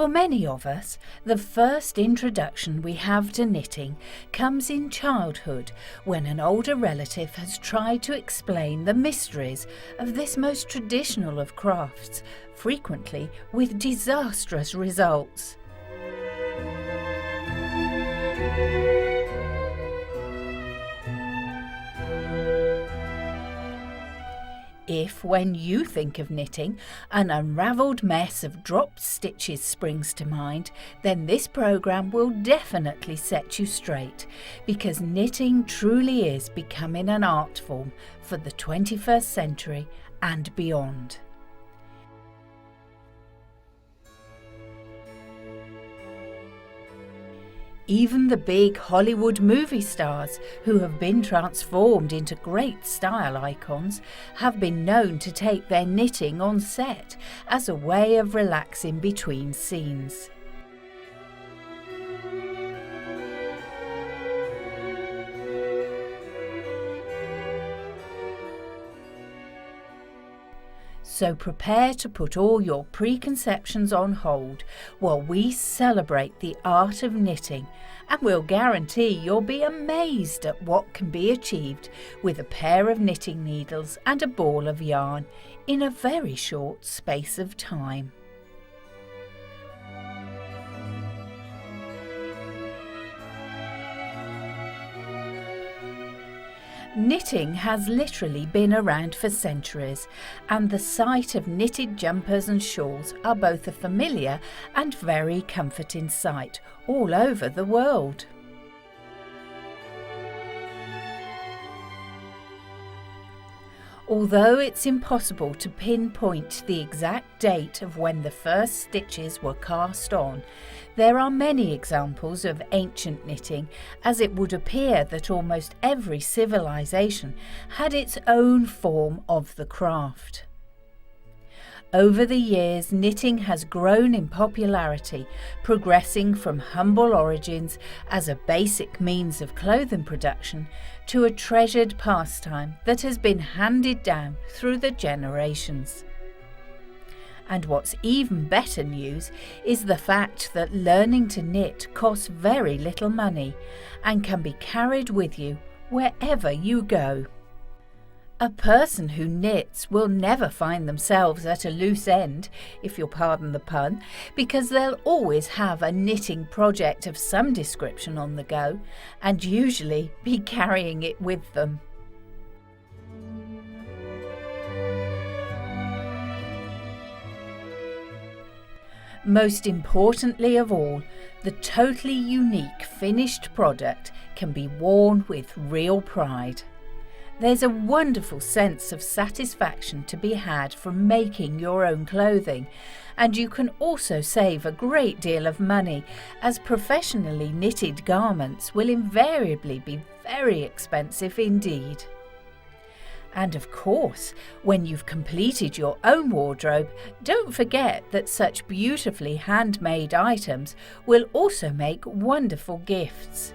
For many of us, the first introduction we have to knitting comes in childhood, when an older relative has tried to explain the mysteries of this most traditional of crafts, frequently with disastrous results. If, when you think of knitting, an unravelled mess of dropped stitches springs to mind, then this programme will definitely set you straight, because knitting truly is becoming an art form for the 21st century and beyond. Even the big Hollywood movie stars, who have been transformed into great style icons, have been known to take their knitting on set as a way of relaxing between scenes. So prepare to put all your preconceptions on hold while we celebrate the art of knitting, and we'll guarantee you'll be amazed at what can be achieved with a pair of knitting needles and a ball of yarn in a very short space of time. Knitting has literally been around for centuries, and the sight of knitted jumpers and shawls are both a familiar and very comforting sight all over the world. Although it's impossible to pinpoint the exact date of when the first stitches were cast on, there are many examples of ancient knitting, as it would appear that almost every civilization had its own form of the craft. Over the years, knitting has grown in popularity, progressing from humble origins as a basic means of clothing production to a treasured pastime that has been handed down through the generations. And what's even better news is the fact that learning to knit costs very little money and can be carried with you wherever you go. A person who knits will never find themselves at a loose end, if you'll pardon the pun, because they'll always have a knitting project of some description on the go, and usually be carrying it with them. Most importantly of all, the totally unique finished product can be worn with real pride. There's a wonderful sense of satisfaction to be had from making your own clothing, and you can also save a great deal of money, as professionally knitted garments will invariably be very expensive indeed. And of course, when you've completed your own wardrobe, don't forget that such beautifully handmade items will also make wonderful gifts.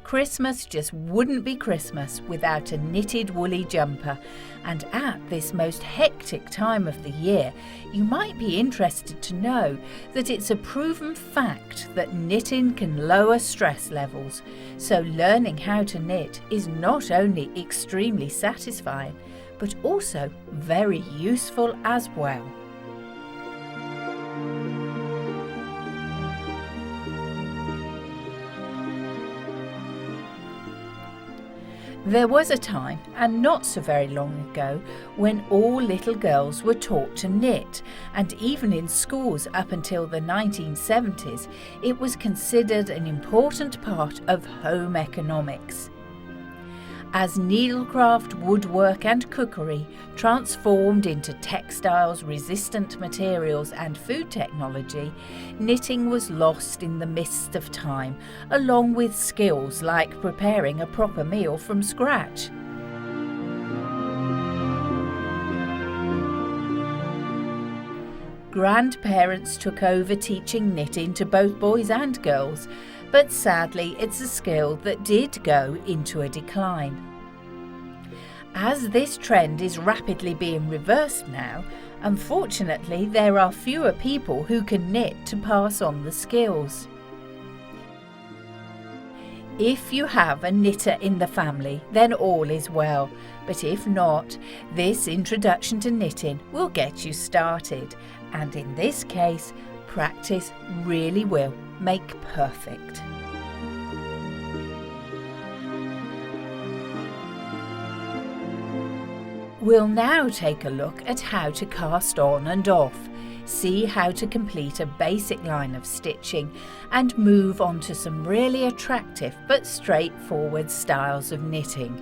Christmas just wouldn't be Christmas without a knitted woolly jumper, and at this most hectic time of the year, you might be interested to know that it's a proven fact that knitting can lower stress levels, so learning how to knit is not only extremely satisfying, but also very useful as well. There was a time, and not so very long ago, when all little girls were taught to knit, and even in schools up until the 1970s, it was considered an important part of home economics. As needlecraft, woodwork and cookery transformed into textiles, resistant materials and food technology, knitting was lost in the mist of time, along with skills like preparing a proper meal from scratch. Grandparents took over teaching knitting to both boys and girls, but sadly it's a skill that did go into a decline. As this trend is rapidly being reversed now, Unfortunately, there are fewer people who can knit to pass on the skills. If you have a knitter in the family, then all is well, but if not, this introduction to knitting will get you started, and in this case, practice really will make perfect. We'll now take a look at how to cast on and off, see how to complete a basic line of stitching, and move on to some really attractive but straightforward styles of knitting.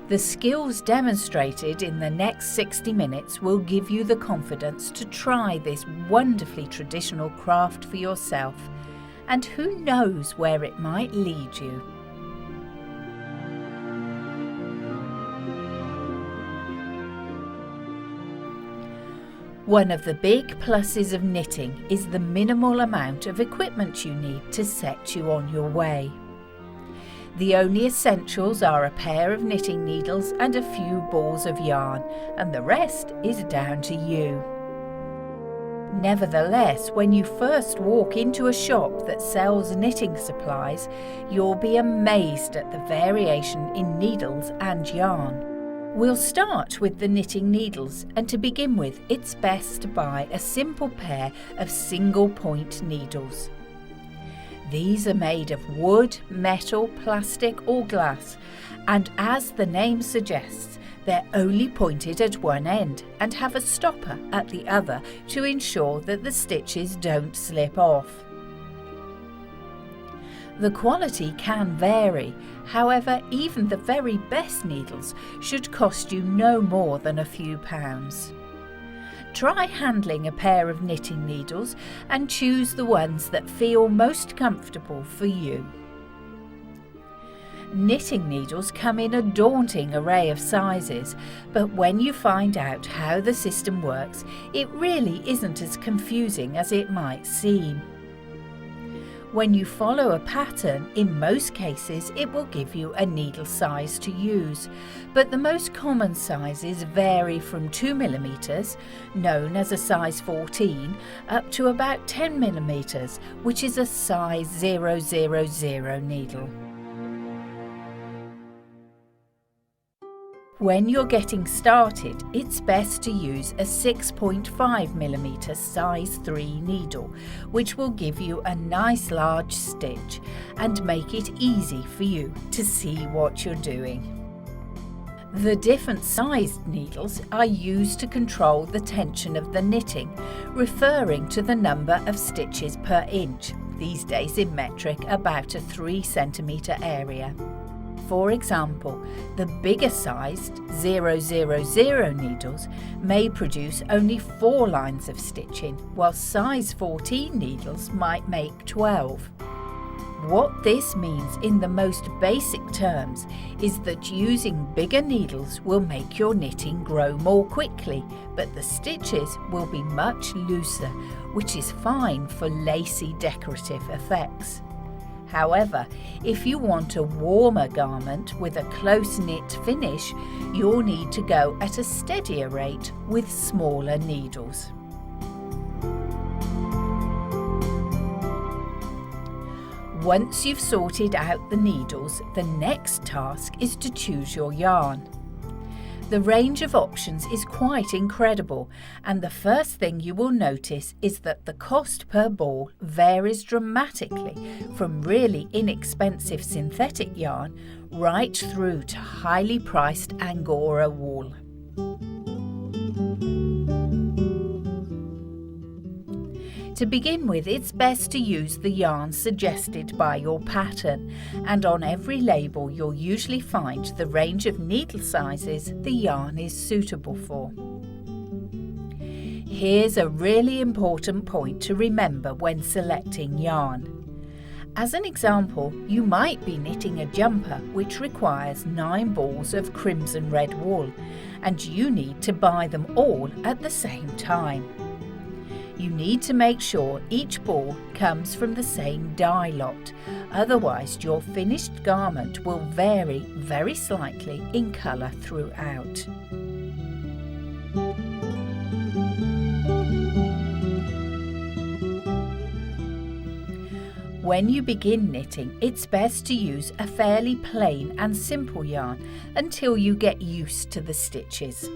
The skills demonstrated in the next 60 minutes will give you the confidence to try this wonderfully traditional craft for yourself, and who knows where it might lead you. One of the big pluses of knitting is the minimal amount of equipment you need to set you on your way. The only essentials are a pair of knitting needles and a few balls of yarn, and the rest is down to you. Nevertheless, when you first walk into a shop that sells knitting supplies, you'll be amazed at the variation in needles and yarn. We'll start with the knitting needles, and to begin with, it's best to buy a simple pair of single point needles. These are made of wood, metal, plastic or glass, and as the name suggests, they're only pointed at one end and have a stopper at the other to ensure that the stitches don't slip off. The quality can vary, however, even the very best needles should cost you no more than a few pounds. Try handling a pair of knitting needles and choose the ones that feel most comfortable for you. Knitting needles come in a daunting array of sizes, but when you find out how the system works, it really isn't as confusing as it might seem. When you follow a pattern, in most cases it will give you a needle size to use, but the most common sizes vary from 2mm, known as a size 14, up to about 10mm, which is a size 000 needle. When you're getting started, it's best to use a 6.5mm size 3 needle, which will give you a nice large stitch and make it easy for you to see what you're doing. The different sized needles are used to control the tension of the knitting, referring to the number of stitches per inch, these days in metric about a 3cm area. For example, the bigger sized 000 needles may produce only 4 lines of stitching, while size 14 needles might make 12. What this means in the most basic terms is that using bigger needles will make your knitting grow more quickly, but the stitches will be much looser, which is fine for lacy decorative effects. However, if you want a warmer garment with a close-knit finish, you'll need to go at a steadier rate with smaller needles. Once you've sorted out the needles, the next task is to choose your yarn. The range of options is quite incredible, and the first thing you will notice is that the cost per ball varies dramatically from really inexpensive synthetic yarn right through to highly priced Angora wool. To begin with, it's best to use the yarn suggested by your pattern, and on every label you'll usually find the range of needle sizes the yarn is suitable for. Here's a really important point to remember when selecting yarn. As an example, you might be knitting a jumper which requires 9 balls of crimson red wool, and you need to buy them all at the same time. You need to make sure each ball comes from the same dye lot, otherwise your finished garment will vary very slightly in colour throughout. When you begin knitting, it's best to use a fairly plain and simple yarn until you get used to the stitches.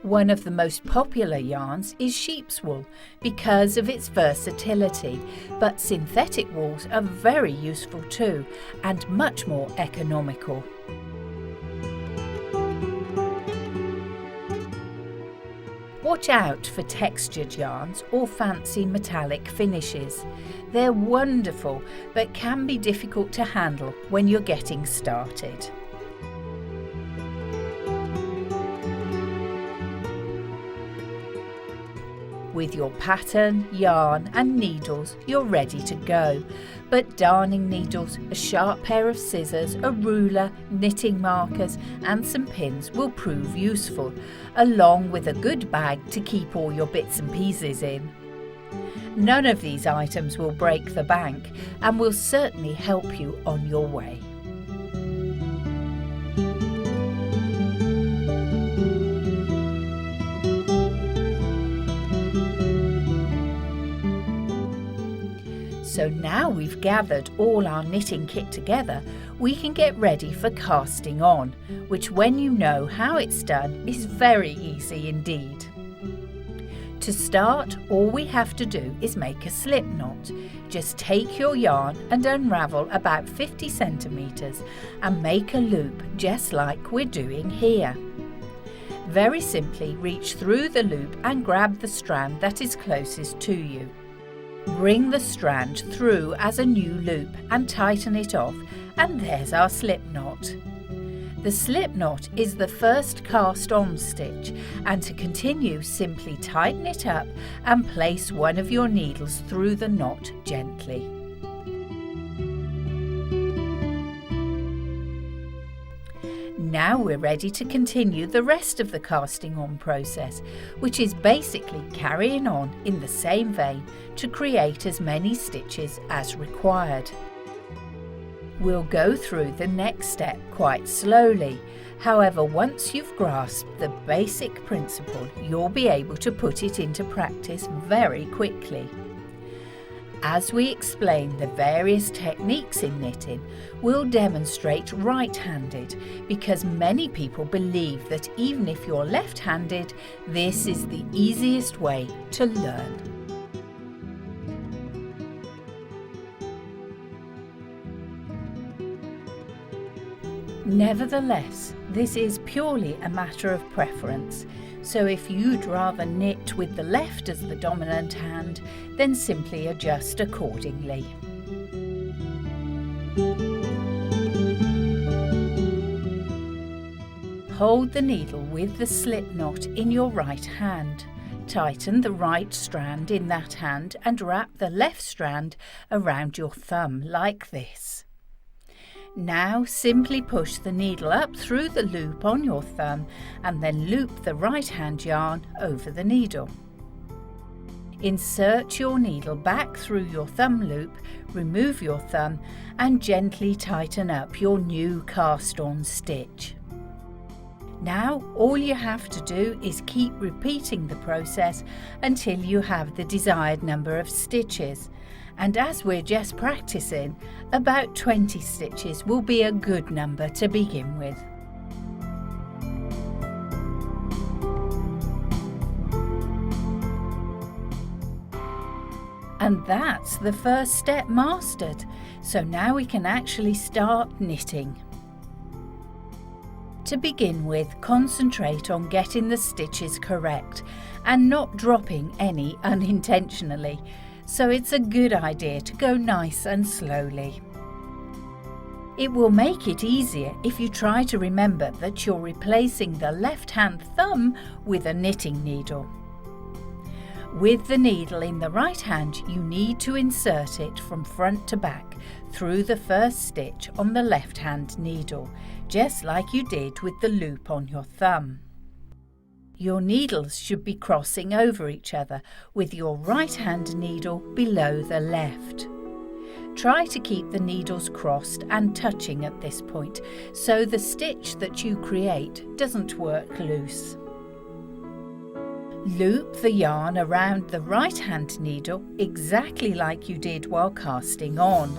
One of the most popular yarns is sheep's wool because of its versatility, but synthetic wools are very useful too and much more economical. Watch out for textured yarns or fancy metallic finishes. They're wonderful but can be difficult to handle when you're getting started. With your pattern, yarn and needles, you're ready to go. But darning needles, a sharp pair of scissors, a ruler, knitting markers and some pins will prove useful, along with a good bag to keep all your bits and pieces in. None of these items will break the bank and will certainly help you on your way. So now we've gathered all our knitting kit together, we can get ready for casting on, which when you know how it's done is very easy indeed. To start, all we have to do is make a slip knot. Just take your yarn and unravel about 50 centimetres and make a loop just like we're doing here. Very simply reach through the loop and grab the strand that is closest to you. Bring the strand through as a new loop and tighten it off, and there's our slip knot. The slip knot is the first cast on stitch, and to continue simply tighten it up and place one of your needles through the knot gently. Now we're ready to continue the rest of the casting on process, which is basically carrying on in the same vein to create as many stitches as required. We'll go through the next step quite slowly. However, once you've grasped the basic principle, you'll be able to put it into practice very quickly. As we explain the various techniques in knitting, we'll demonstrate right-handed because many people believe that even if you're left-handed, this is the easiest way to learn. Nevertheless, this is purely a matter of preference. So if you'd rather knit with the left as the dominant hand, then simply adjust accordingly. Hold the needle with the slip knot in your right hand. Tighten the right strand in that hand and wrap the left strand around your thumb like this. Now simply push the needle up through the loop on your thumb and then loop the right hand yarn over the needle. Insert your needle back through your thumb loop, remove your thumb and gently tighten up your new cast on stitch. Now all you have to do is keep repeating the process until you have the desired number of stitches. And as we're just practicing, about 20 stitches will be a good number to begin with. And that's the first step mastered, so now we can actually start knitting. To begin with, concentrate on getting the stitches correct and not dropping any unintentionally. So it's a good idea to go nice and slowly. It will make it easier if you try to remember that you're replacing the left-hand thumb with a knitting needle. With the needle in the right hand, you need to insert it from front to back through the first stitch on the left-hand needle, just like you did with the loop on your thumb. Your needles should be crossing over each other, with your right hand needle below the left. Try to keep the needles crossed and touching at this point, so the stitch that you create doesn't work loose. Loop the yarn around the right hand needle exactly like you did while casting on.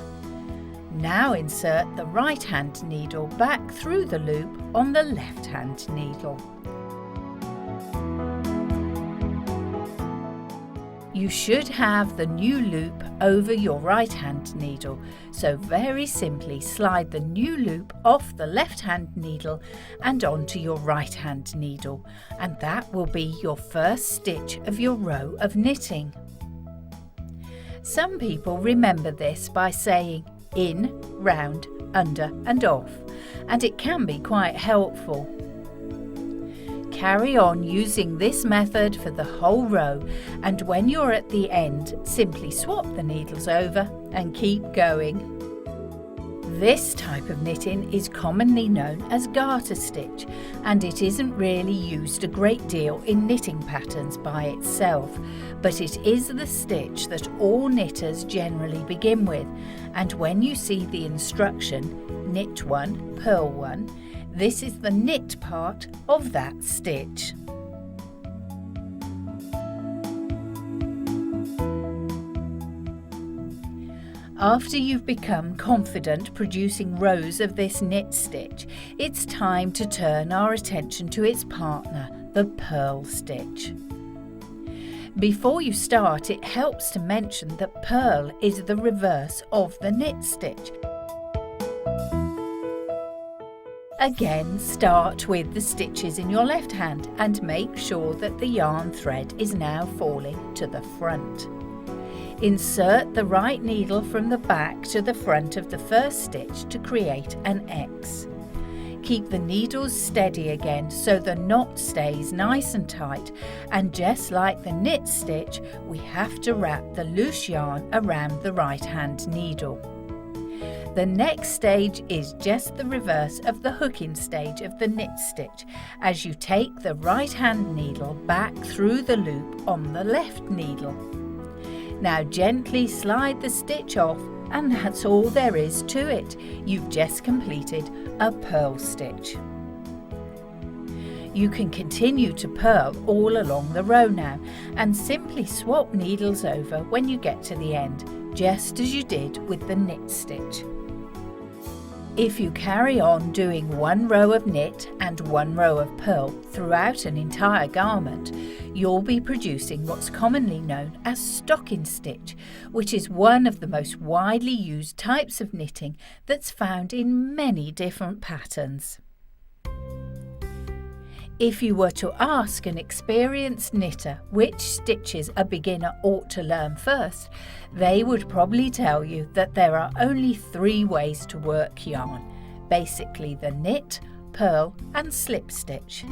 Now insert the right hand needle back through the loop on the left hand needle. You should have the new loop over your right hand needle, so very simply slide the new loop off the left hand needle and onto your right hand needle, and that will be your first stitch of your row of knitting. Some people remember this by saying in, round, under and off, and it can be quite helpful. Carry on using this method for the whole row, and when you're at the end, simply swap the needles over and keep going. This type of knitting is commonly known as garter stitch, and it isn't really used a great deal in knitting patterns by itself, but it is the stitch that all knitters generally begin with, and when you see the instruction, knit 1, purl 1, this is the knit part of that stitch. After you've become confident producing rows of this knit stitch, it's time to turn our attention to its partner, the purl stitch. Before you start, it helps to mention that purl is the reverse of the knit stitch. Again, start with the stitches in your left hand and make sure that the yarn thread is now falling to the front. Insert the right needle from the back to the front of the first stitch to create an X. Keep the needles steady again so the knot stays nice and tight, and just like the knit stitch, we have to wrap the loose yarn around the right hand needle. The next stage is just the reverse of the hooking stage of the knit stitch, as you take the right hand needle back through the loop on the left needle. Now gently slide the stitch off, and that's all there is to it. You've just completed a purl stitch. You can continue to purl all along the row now, and simply swap needles over when you get to the end, just as you did with the knit stitch. If you carry on doing one row of knit and one row of purl throughout an entire garment, you'll be producing what's commonly known as stocking stitch, which is one of the most widely used types of knitting that's found in many different patterns. If you were to ask an experienced knitter which stitches a beginner ought to learn first, they would probably tell you that there are only 3 ways to work yarn, basically the knit, purl and slip stitch.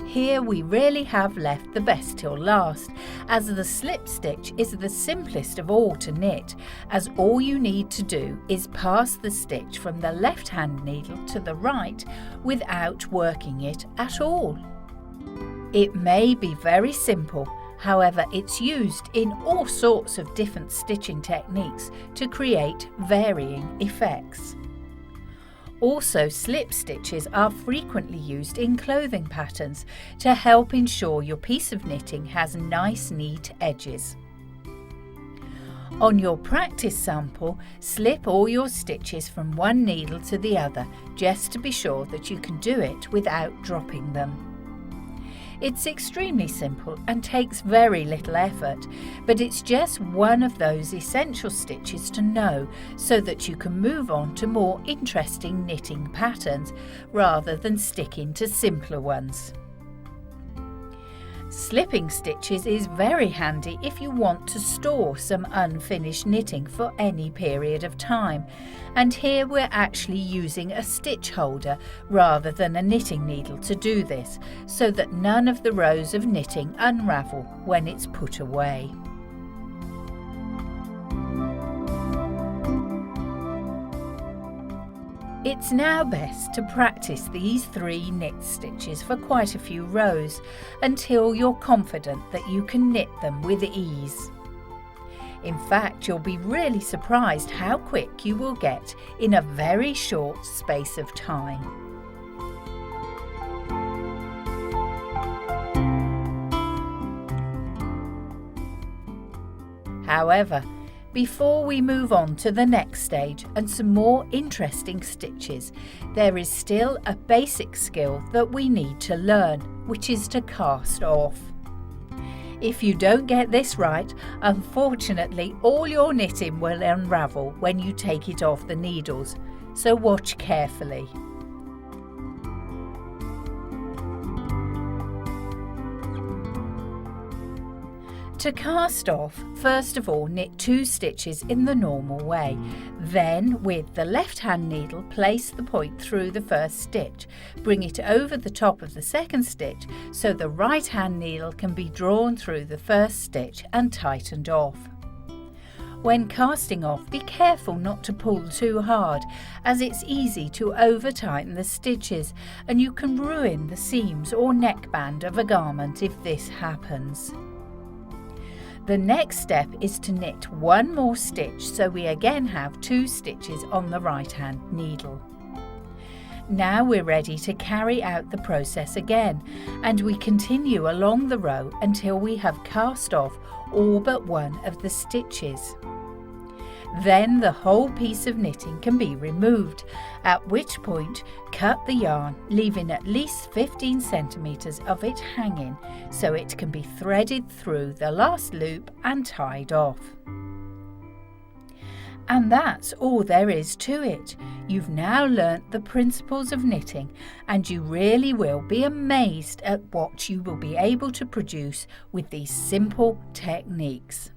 Here we really have left the best till last, as the slip stitch is the simplest of all to knit, as all you need to do is pass the stitch from the left hand needle to the right without working it at all. It may be very simple, however it's used in all sorts of different stitching techniques to create varying effects. Also, slip stitches are frequently used in clothing patterns to help ensure your piece of knitting has nice, neat edges. On your practice sample, slip all your stitches from one needle to the other, just to be sure that you can do it without dropping them. It's extremely simple and takes very little effort, but it's just one of those essential stitches to know so that you can move on to more interesting knitting patterns rather than sticking to simpler ones. Slipping stitches is very handy if you want to store some unfinished knitting for any period of time, and here we're actually using a stitch holder rather than a knitting needle to do this, so that none of the rows of knitting unravel when it's put away. It's now best to practice these 3 knit stitches for quite a few rows until you're confident that you can knit them with ease. In fact, you'll be really surprised how quick you will get in a very short space of time. However, before we move on to the next stage and some more interesting stitches, there is still a basic skill that we need to learn, which is to cast off. If you don't get this right, unfortunately all your knitting will unravel when you take it off the needles, so watch carefully. To cast off, first of all knit 2 stitches in the normal way. Then, with the left hand needle, place the point through the first stitch. Bring it over the top of the second stitch so the right hand needle can be drawn through the first stitch and tightened off. When casting off, be careful not to pull too hard, as it's easy to over-tighten the stitches and you can ruin the seams or neckband of a garment if this happens. The next step is to knit 1 more stitch so we again have 2 stitches on the right hand needle. Now we're ready to carry out the process again, and we continue along the row until we have cast off all but 1 of the stitches. Then the whole piece of knitting can be removed, at which point cut the yarn, leaving at least 15 centimeters of it hanging so it can be threaded through the last loop and tied off. And that's all there is to it. You've now learnt the principles of knitting, and you really will be amazed at what you will be able to produce with these simple techniques.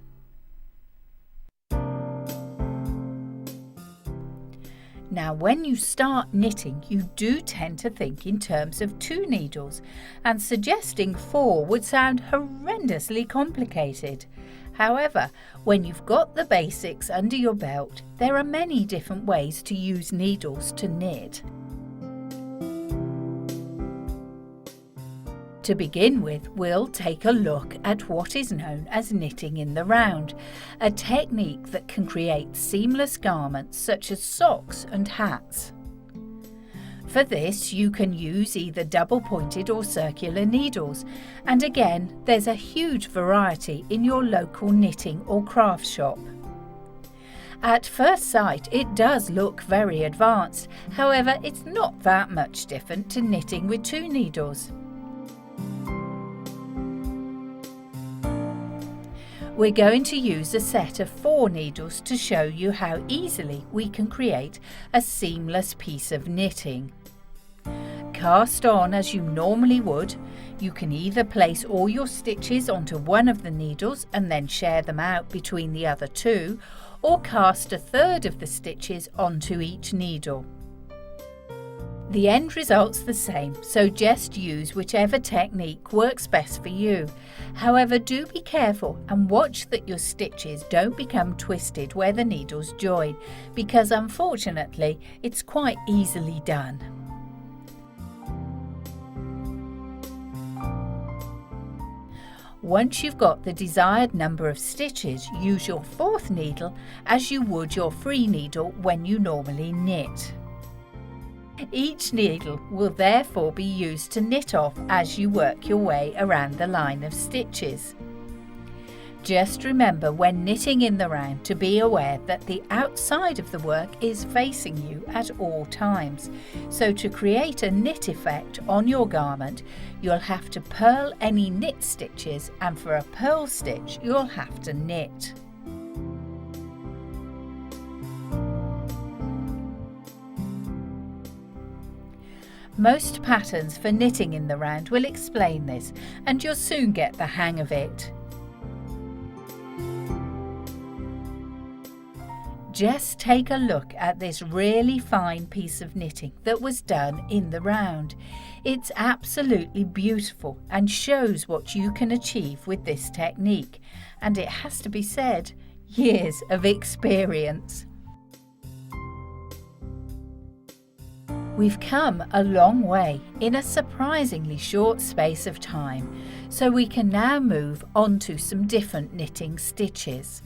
Now, when you start knitting, you do tend to think in terms of 2 needles, and suggesting 4 would sound horrendously complicated. However, when you've got the basics under your belt, there are many different ways to use needles to knit. To begin with, we'll take a look at what is known as knitting in the round, a technique that can create seamless garments such as socks and hats. For this, you can use either double-pointed or circular needles, and again, there's a huge variety in your local knitting or craft shop. At first sight, it does look very advanced, however, it's not that much different to knitting with 2 needles. We're going to use a set of 4 needles to show you how easily we can create a seamless piece of knitting. Cast on as you normally would. You can either place all your stitches onto one of the needles and then share them out between the other 2, or cast a third of the stitches onto each needle. The end result's the same, so just use whichever technique works best for you. However, do be careful and watch that your stitches don't become twisted where the needles join, because unfortunately it's quite easily done. Once you've got the desired number of stitches, use your 4th needle as you would your free needle when you normally knit. Each needle will therefore be used to knit off as you work your way around the line of stitches. Just remember when knitting in the round to be aware that the outside of the work is facing you at all times. So to create a knit effect on your garment, you'll have to purl any knit stitches, and for a purl stitch you'll have to knit. Most patterns for knitting in the round will explain this, and you'll soon get the hang of it. Just take a look at this really fine piece of knitting that was done in the round. It's absolutely beautiful and shows what you can achieve with this technique, and it has to be said, years of experience. We've come a long way in a surprisingly short space of time, so we can now move on to some different knitting stitches.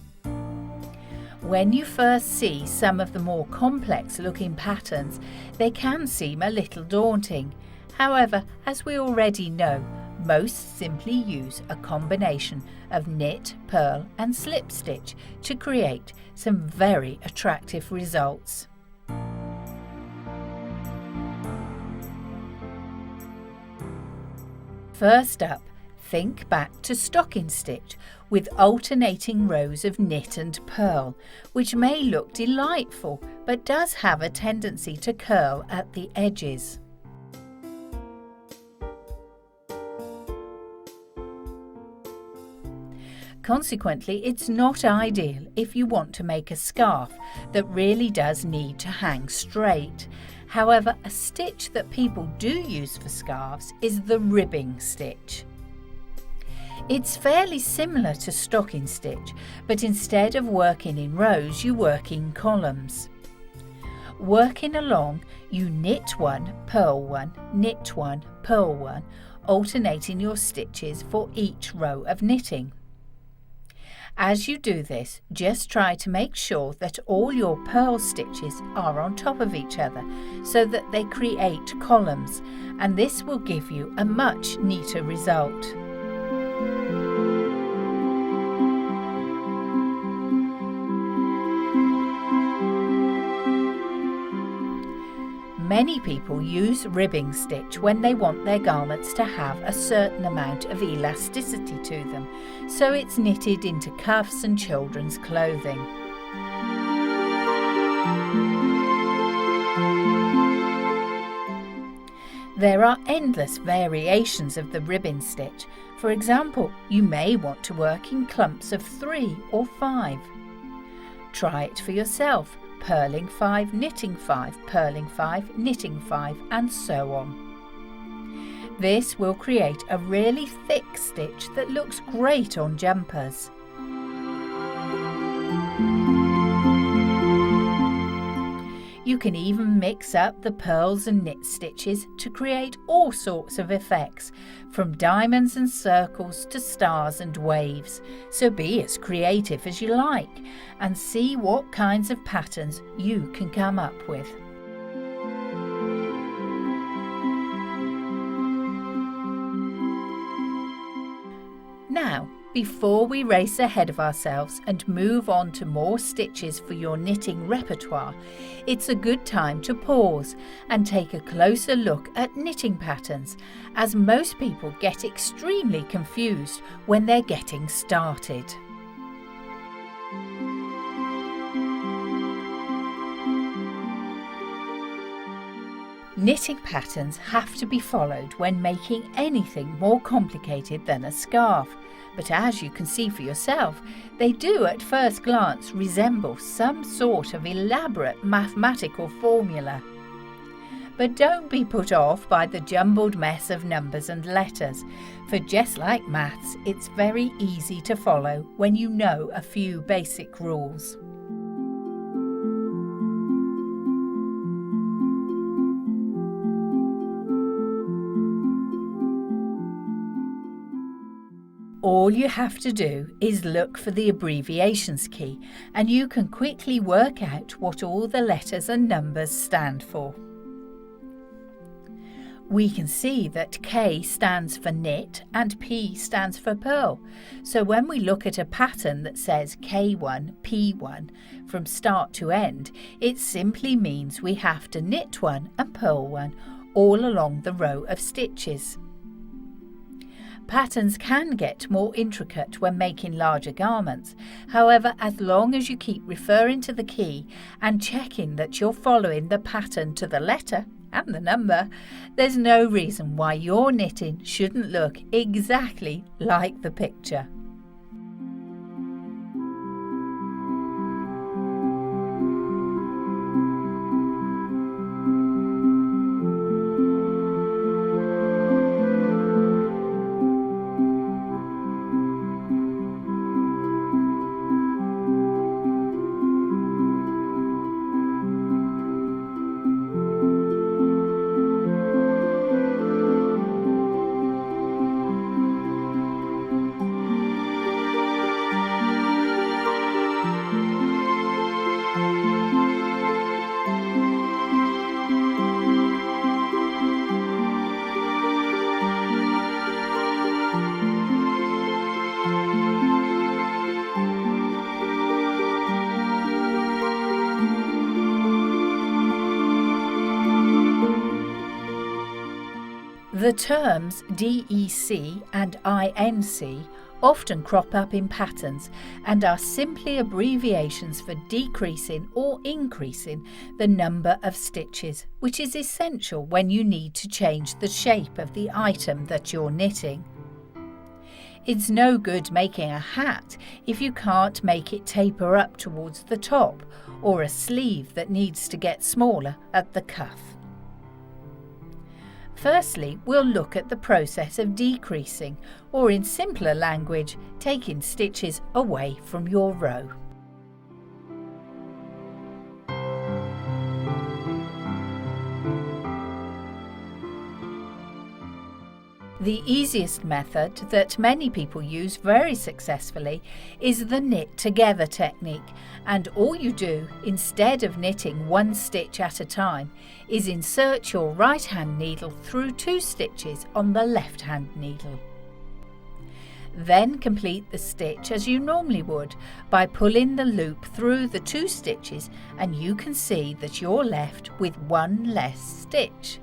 When you first see some of the more complex looking patterns, they can seem a little daunting. However, as we already know, most simply use a combination of knit, purl and slip stitch to create some very attractive results. First up, think back to stocking stitch with alternating rows of knit and purl, which may look delightful but does have a tendency to curl at the edges. Consequently, it's not ideal if you want to make a scarf that really does need to hang straight. However, a stitch that people do use for scarves is the ribbing stitch. It's fairly similar to stocking stitch, but instead of working in rows, you work in columns. Working along, you knit one, purl one, knit one, purl one, alternating your stitches for each row of knitting. As you do this, just try to make sure that all your purl stitches are on top of each other so that they create columns, and this will give you a much neater result. Many people use ribbing stitch when they want their garments to have a certain amount of elasticity to them, so it's knitted into cuffs and children's clothing. There are endless variations of the ribbing stitch. For example, you may want to work in clumps of 3 or 5. Try it for yourself. Purling 5, knitting 5, purling 5, knitting 5, and so on. This will create a really thick stitch that looks great on jumpers. You can even mix up the purls and knit stitches to create all sorts of effects, from diamonds and circles to stars and waves. So be as creative as you like and see what kinds of patterns you can come up with. Now, before we race ahead of ourselves and move on to more stitches for your knitting repertoire, it's a good time to pause and take a closer look at knitting patterns, as most people get extremely confused when they're getting started. Knitting patterns have to be followed when making anything more complicated than a scarf, but as you can see for yourself, they do at first glance resemble some sort of elaborate mathematical formula. But don't be put off by the jumbled mess of numbers and letters, for just like maths, it's very easy to follow when you know a few basic rules. All you have to do is look for the abbreviations key, and you can quickly work out what all the letters and numbers stand for. We can see that K stands for knit and P stands for purl. So when we look at a pattern that says K1, P1 from start to end, it simply means we have to knit one and purl one all along the row of stitches. Patterns can get more intricate when making larger garments. However, as long as you keep referring to the key and checking that you're following the pattern to the letter and the number, there's no reason why your knitting shouldn't look exactly like the picture. The terms DEC and INC often crop up in patterns and are simply abbreviations for decreasing or increasing the number of stitches, which is essential when you need to change the shape of the item that you're knitting. It's no good making a hat if you can't make it taper up towards the top, or a sleeve that needs to get smaller at the cuff. Firstly, we'll look at the process of decreasing, or in simpler language, taking stitches away from your row. The easiest method that many people use very successfully is the knit together technique, and all you do, instead of knitting one stitch at a time, is insert your right hand needle through 2 stitches on the left hand needle. Then complete the stitch as you normally would by pulling the loop through the 2 stitches, and you can see that you're left with 1 less stitch.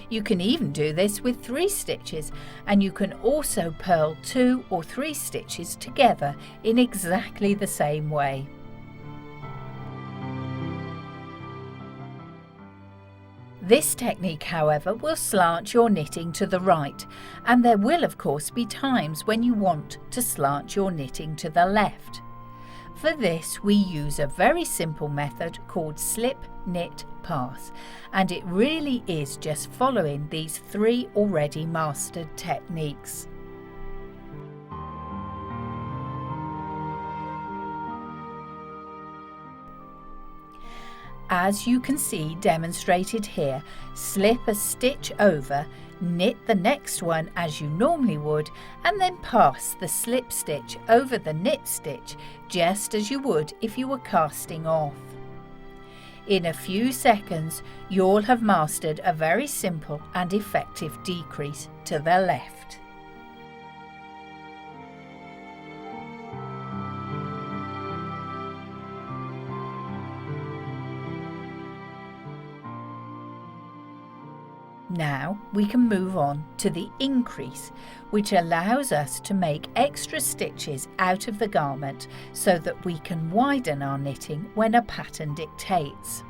You can even do this with 3 stitches, and you can also purl 2 or 3 stitches together in exactly the same way. This technique, however, will slant your knitting to the right, and there will of course be times when you want to slant your knitting to the left. For this we use a very simple method called slip, knit, pass, and it really is just following these 3 already mastered techniques. As you can see demonstrated here, slip a stitch over, knit the next one as you normally would, and then pass the slip stitch over the knit stitch just as you would if you were casting off. In a few seconds, you'll have mastered a very simple and effective decrease to the left. Now we can move on to the increase, which allows us to make extra stitches out of the garment so that we can widen our knitting when a pattern dictates.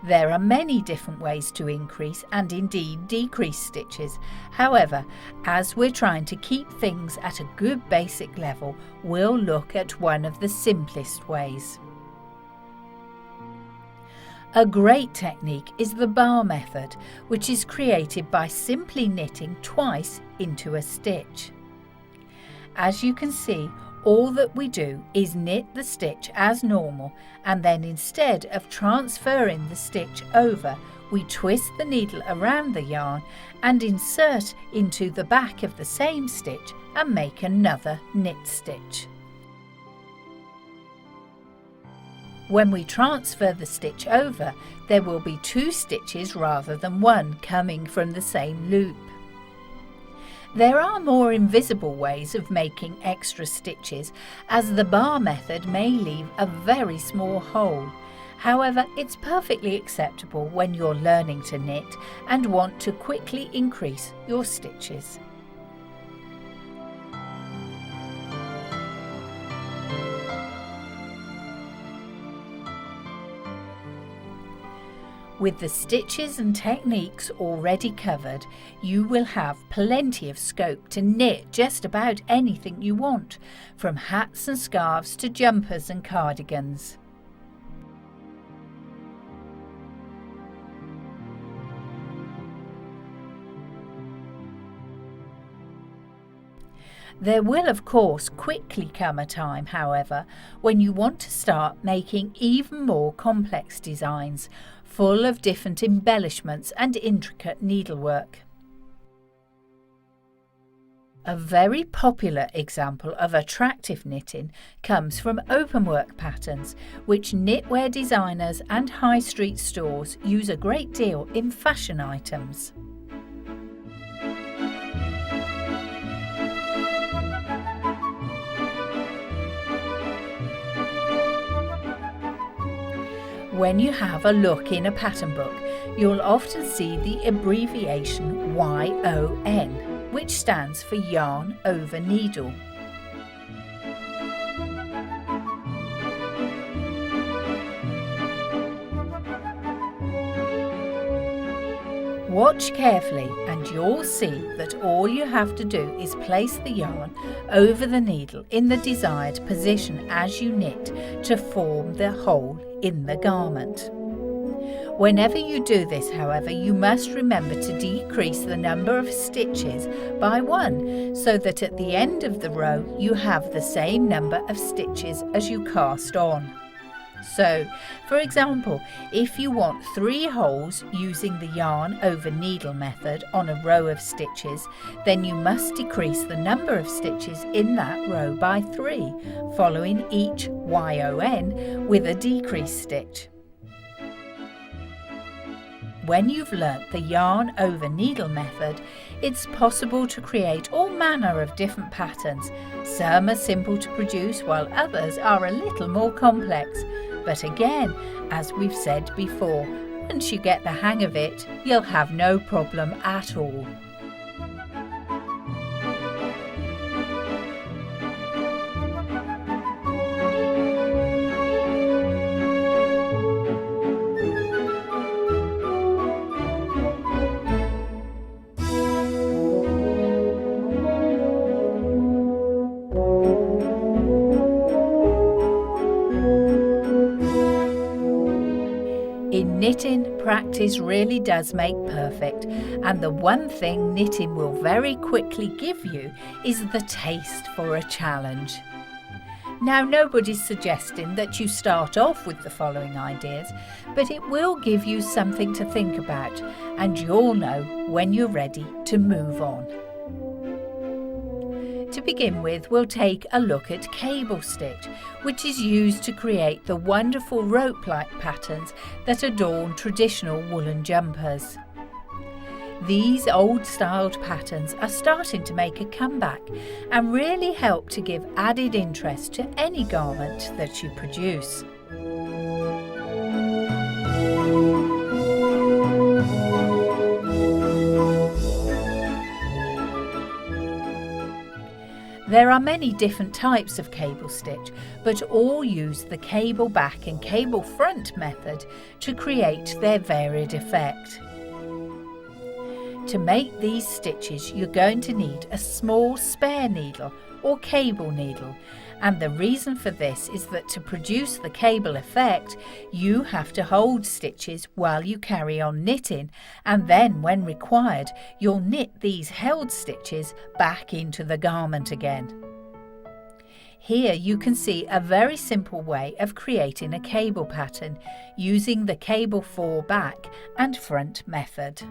There are many different ways to increase and indeed decrease stitches. However, as we're trying to keep things at a good basic level, we'll look at one of the simplest ways. A great technique is the bar method, which is created by simply knitting twice into a stitch. As you can see, all that we do is knit the stitch as normal, and then instead of transferring the stitch over, we twist the needle around the yarn and insert into the back of the same stitch and make another knit stitch. When we transfer the stitch over, there will be 2 stitches rather than 1 coming from the same loop. There are more invisible ways of making extra stitches, as the bar method may leave a very small hole. However, it's perfectly acceptable when you're learning to knit and want to quickly increase your stitches. With the stitches and techniques already covered, you will have plenty of scope to knit just about anything you want, from hats and scarves to jumpers and cardigans. There will of course quickly come a time, however, when you want to start making even more complex designs, full of different embellishments and intricate needlework. A very popular example of attractive knitting comes from openwork patterns, which knitwear designers and high street stores use a great deal in fashion items. When you have a look in a pattern book, you'll often see the abbreviation YON, which stands for yarn over needle. Watch carefully and you'll see that all you have to do is place the yarn over the needle in the desired position as you knit to form the hole in the garment. Whenever you do this, however, you must remember to decrease the number of stitches by 1 so that at the end of the row you have the same number of stitches as you cast on. So, for example, if you want 3 holes using the yarn over needle method on a row of stitches, then you must decrease the number of stitches in that row by 3, following each YON with a decrease stitch. When you've learnt the yarn over needle method, it's possible to create all manner of different patterns. Some are simple to produce while others are a little more complex. But again, as we've said before, once you get the hang of it, you'll have no problem at all. In knitting, practice really does make perfect, and the one thing knitting will very quickly give you is the taste for a challenge. Now, nobody's suggesting that you start off with the following ideas, but it will give you something to think about, and you'll know when you're ready to move on. To begin with, we'll take a look at cable stitch, which is used to create the wonderful rope-like patterns that adorn traditional woolen jumpers. These old-styled patterns are starting to make a comeback and really help to give added interest to any garment that you produce. There are many different types of cable stitch, but all use the cable back and cable front method to create their varied effect. To make these stitches, you're going to need a small spare needle or cable needle, and the reason for this is that to produce the cable effect, you have to hold stitches while you carry on knitting, and then when required, you'll knit these held stitches back into the garment again. Here you can see a very simple way of creating a cable pattern using the cable 4 back and front method.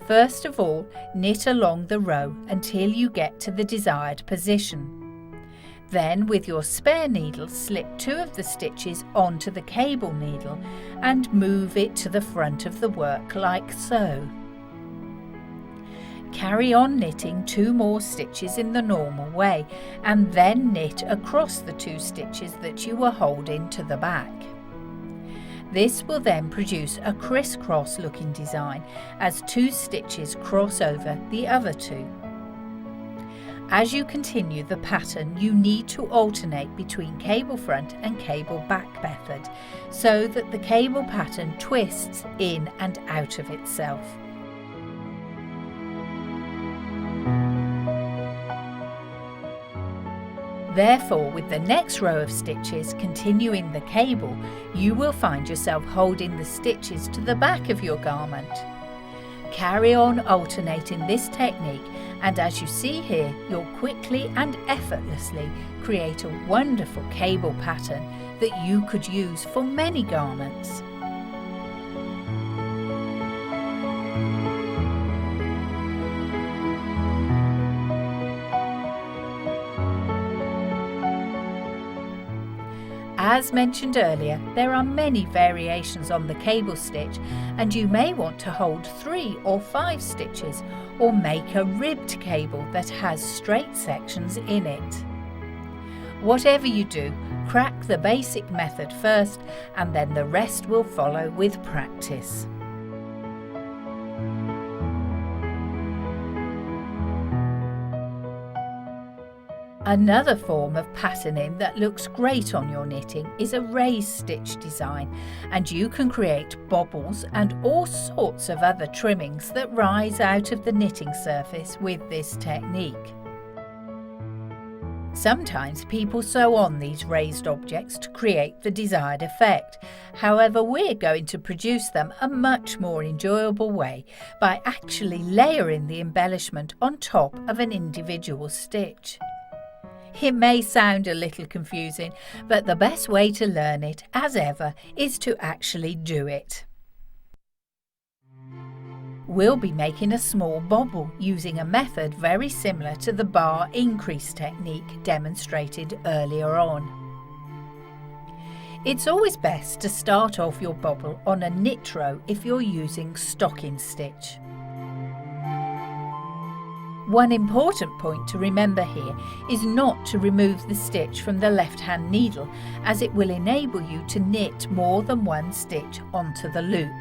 First of all, knit along the row until you get to the desired position. Then with your spare needle, slip 2 of the stitches onto the cable needle and move it to the front of the work like so. Carry on knitting 2 more stitches in the normal way and then knit across the 2 stitches that you were holding to the back. This will then produce a crisscross looking design as 2 stitches cross over the other 2. As you continue the pattern, you need to alternate between cable front and cable back method so that the cable pattern twists in and out of itself. Therefore, with the next row of stitches continuing the cable, you will find yourself holding the stitches to the back of your garment. Carry on alternating this technique, and as you see here, you'll quickly and effortlessly create a wonderful cable pattern that you could use for many garments. As mentioned earlier, there are many variations on the cable stitch, and you may want to hold 3 or 5 stitches or make a ribbed cable that has straight sections in it. Whatever you do, crack the basic method first, and then the rest will follow with practice. Another form of patterning that looks great on your knitting is a raised stitch design, and you can create bobbles and all sorts of other trimmings that rise out of the knitting surface with this technique. Sometimes people sew on these raised objects to create the desired effect. However, we're going to produce them a much more enjoyable way by actually layering the embellishment on top of an individual stitch. It may sound a little confusing, but the best way to learn it, as ever, is to actually do it. We'll be making a small bobble using a method very similar to the bar increase technique demonstrated earlier on. It's always best to start off your bobble on a knit row if you're using stocking stitch. One important point to remember here is not to remove the stitch from the left-hand needle, as it will enable you to knit more than one stitch onto the loop.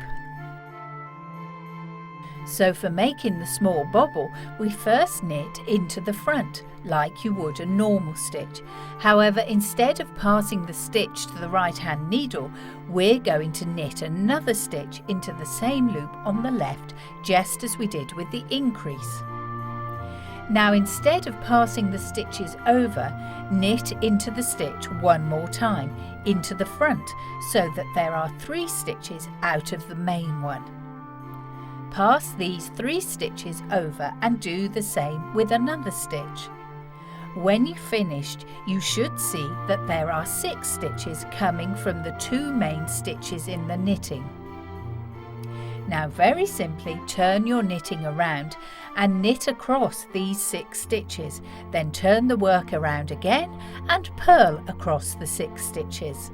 So for making the small bobble, we first knit into the front, like you would a normal stitch. However, instead of passing the stitch to the right-hand needle, we're going to knit another stitch into the same loop on the left, just as we did with the increase. Now, instead of passing the stitches over, knit into the stitch one more time, into the front, so that there are 3 stitches out of the main one. Pass these 3 stitches over and do the same with another stitch. When you've finished, you should see that there are 6 stitches coming from the 2 main stitches in the knitting. Now very simply turn your knitting around and knit across these 6 stitches, then turn the work around again and purl across the 6 stitches.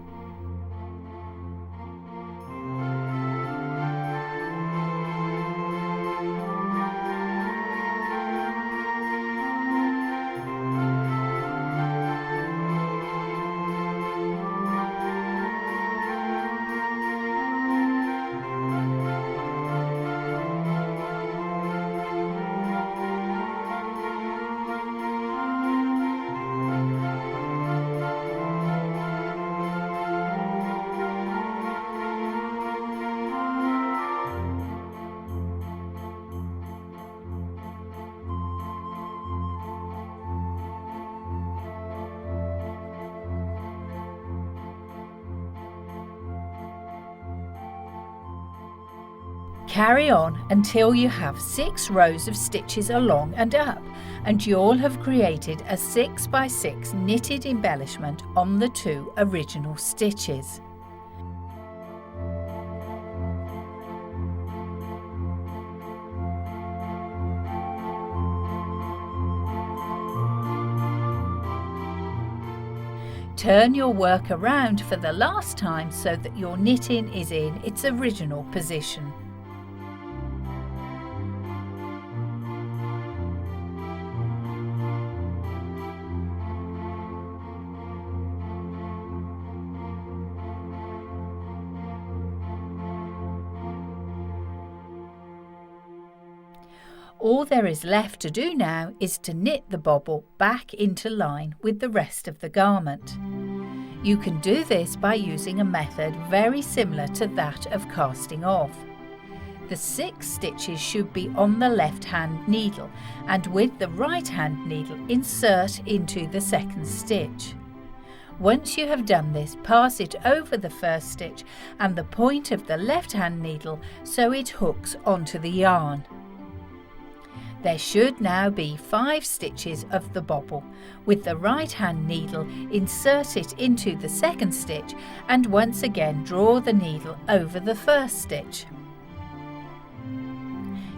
Carry on until you have 6 rows of stitches along and up, and you'll have created a 6 by 6 knitted embellishment on the 2 original stitches. Turn your work around for the last time so that your knitting is in its original position. All there is left to do now is to knit the bobble back into line with the rest of the garment. You can do this by using a method very similar to that of casting off. The 6 stitches should be on the left-hand needle, and with the right-hand needle insert into the second stitch. Once you have done this, pass it over the first stitch and the point of the left-hand needle so it hooks onto the yarn. There should now be 5 stitches of the bobble. With the right hand needle, insert it into the second stitch and once again draw the needle over the first stitch.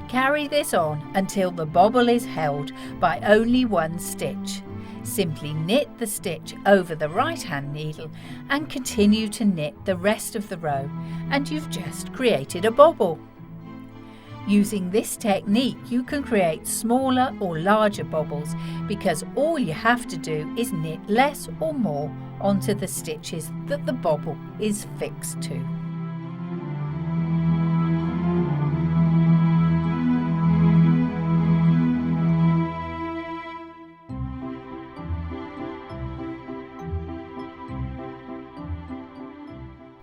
Carry this on until the bobble is held by only 1 stitch. Simply knit the stitch over the right hand needle and continue to knit the rest of the row, and you've just created a bobble. Using this technique, you can create smaller or larger bobbles because all you have to do is knit less or more onto the stitches that the bobble is fixed to.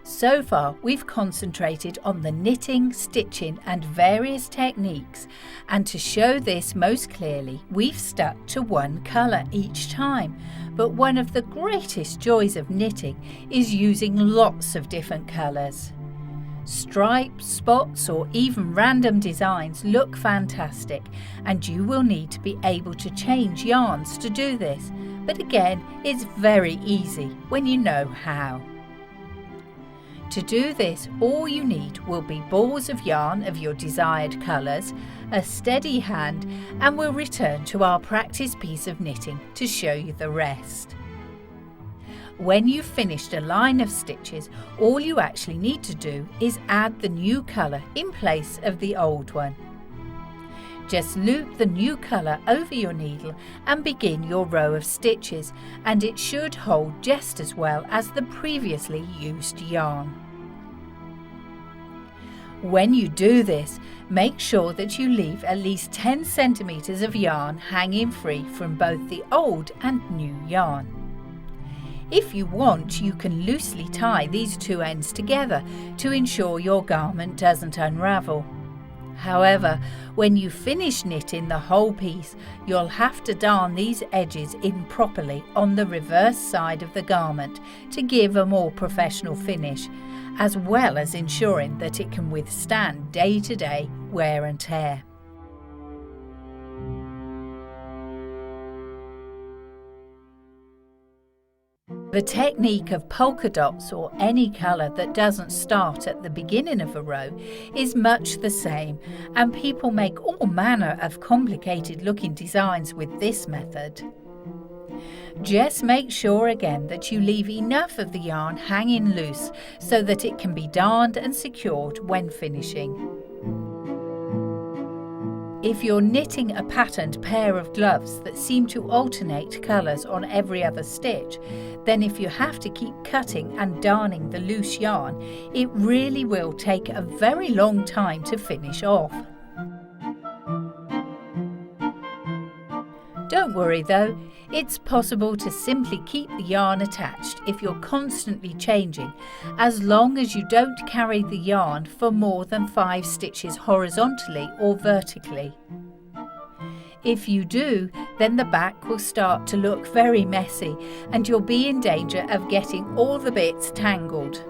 So far, we've concentrated on the knitting, stitching and various techniques, and to show this most clearly, we've stuck to one colour each time. But one of the greatest joys of knitting is using lots of different colours. Stripes, spots or even random designs look fantastic, and you will need to be able to change yarns to do this. But again, it's very easy when you know how. To do this, all you need will be balls of yarn of your desired colours, a steady hand, and we'll return to our practice piece of knitting to show you the rest. When you've finished a line of stitches, all you actually need to do is add the new colour in place of the old one. Just loop the new colour over your needle and begin your row of stitches, and it should hold just as well as the previously used yarn. When you do this, make sure that you leave at least 10 centimetres of yarn hanging free from both the old and new yarn. If you want, you can loosely tie these two ends together to ensure your garment doesn't unravel. However, when you finish knitting the whole piece, you'll have to darn these edges in properly on the reverse side of the garment to give a more professional finish, as well as ensuring that it can withstand day-to-day wear and tear. The technique of polka dots or any colour that doesn't start at the beginning of a row is much the same, and people make all manner of complicated looking designs with this method. Just make sure again that you leave enough of the yarn hanging loose so that it can be darned and secured when finishing. If you're knitting a patterned pair of gloves that seem to alternate colours on every other stitch, then if you have to keep cutting and darning the loose yarn, it really will take a very long time to finish off. Don't worry though, it's possible to simply keep the yarn attached if you're constantly changing, as long as you don't carry the yarn for more than 5 stitches horizontally or vertically. If you do, then the back will start to look very messy and you'll be in danger of getting all the bits tangled.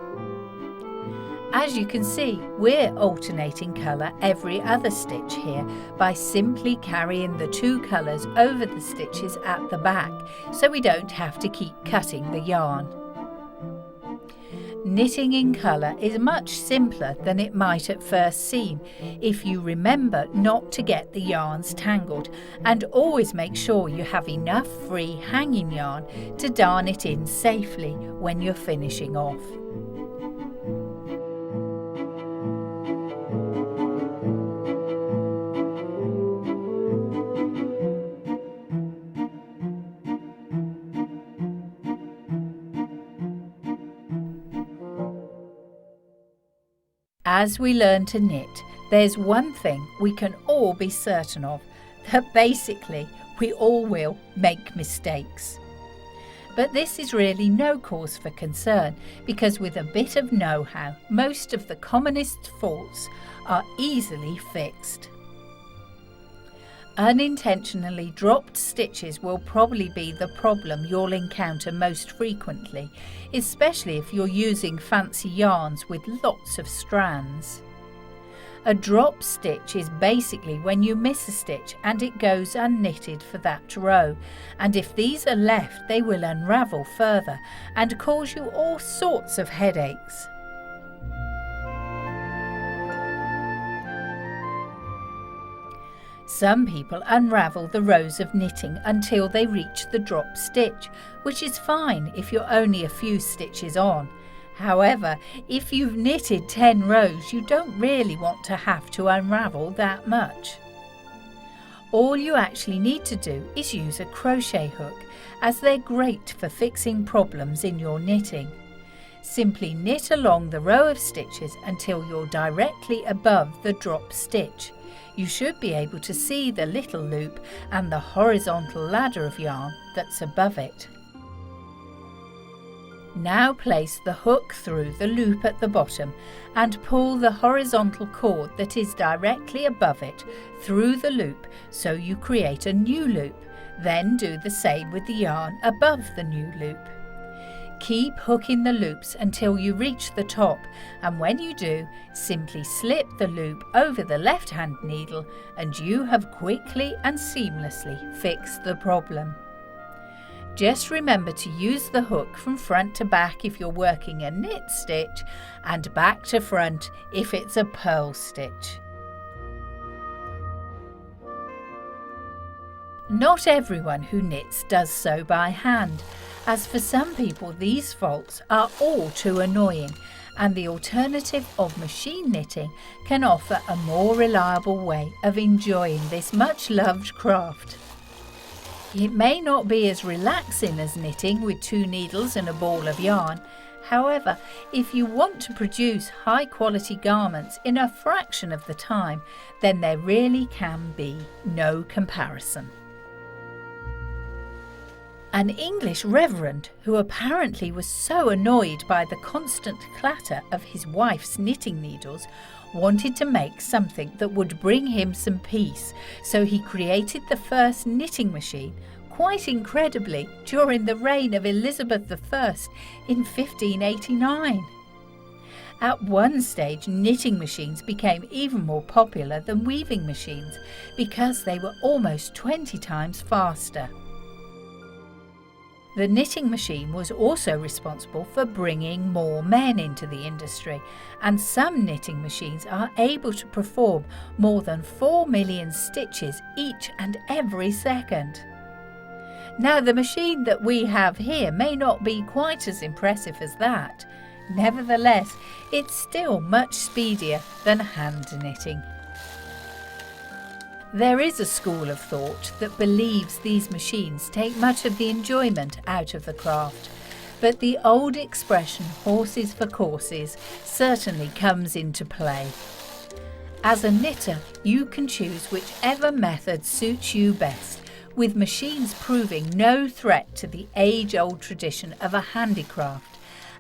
As you can see, we're alternating colour every other stitch here by simply carrying the two colours over the stitches at the back, so we don't have to keep cutting the yarn. Knitting in colour is much simpler than it might at first seem if you remember not to get the yarns tangled, and always make sure you have enough free hanging yarn to darn it in safely when you're finishing off. As we learn to knit, there's one thing we can all be certain of, that basically we all will make mistakes. But this is really no cause for concern, because with a bit of know-how, most of the commonest faults are easily fixed. Unintentionally dropped stitches will probably be the problem you'll encounter most frequently, especially if you're using fancy yarns with lots of strands. A drop stitch is basically when you miss a stitch and it goes unknitted for that row, and if these are left they will unravel further and cause you all sorts of headaches. Some people unravel the rows of knitting until they reach the drop stitch, which is fine if you're only a few stitches on. However, if you've knitted 10 rows, you don't really want to have to unravel that much. All you actually need to do is use a crochet hook, as they're great for fixing problems in your knitting. Simply knit along the row of stitches until you're directly above the drop stitch. You should be able to see the little loop and the horizontal ladder of yarn that's above it. Now place the hook through the loop at the bottom and pull the horizontal cord that is directly above it through the loop so you create a new loop. Then do the same with the yarn above the new loop. Keep hooking the loops until you reach the top, and when you do, simply slip the loop over the left-hand needle and you have quickly and seamlessly fixed the problem. Just remember to use the hook from front to back if you're working a knit stitch and back to front if it's a purl stitch. Not everyone who knits does so by hand, as for some people these faults are all too annoying, and the alternative of machine knitting can offer a more reliable way of enjoying this much loved craft. It may not be as relaxing as knitting with 2 needles and a ball of yarn. However, if you want to produce high quality garments in a fraction of the time, then there really can be no comparison. An English reverend, who apparently was so annoyed by the constant clatter of his wife's knitting needles, wanted to make something that would bring him some peace, so he created the first knitting machine, quite incredibly, during the reign of Elizabeth I in 1589. At one stage, knitting machines became even more popular than weaving machines because they were almost 20 times faster. The knitting machine was also responsible for bringing more men into the industry, and some knitting machines are able to perform more than 4 million stitches each and every second. Now, the machine that we have here may not be quite as impressive as that. Nevertheless, it's still much speedier than hand knitting. There is a school of thought that believes these machines take much of the enjoyment out of the craft, but the old expression horses for courses certainly comes into play. As a knitter, you can choose whichever method suits you best, with machines proving no threat to the age-old tradition of a handicraft.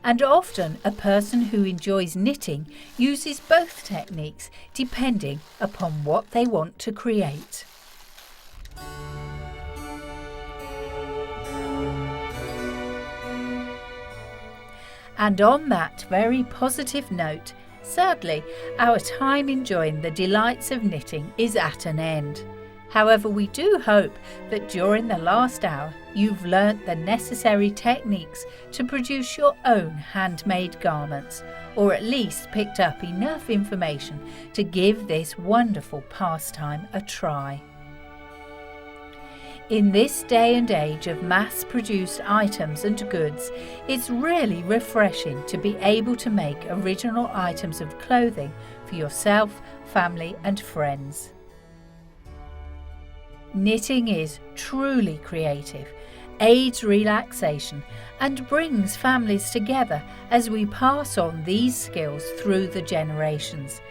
And often a person who enjoys knitting uses both techniques depending upon what they want to create. And on that very positive note, sadly, our time enjoying the delights of knitting is at an end. However, we do hope that during the last hour you've learnt the necessary techniques to produce your own handmade garments, or at least picked up enough information to give this wonderful pastime a try. In this day and age of mass-produced items and goods, it's really refreshing to be able to make original items of clothing for yourself, family and friends. Knitting is truly creative, aids relaxation and brings families together as we pass on these skills through the generations,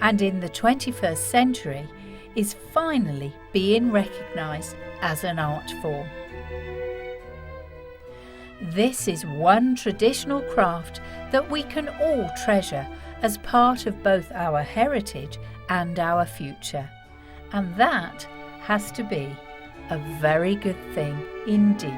and in the 21st century is finally being recognised as an art form. This is one traditional craft that we can all treasure as part of both our heritage and our future, and that has to be a very good thing indeed.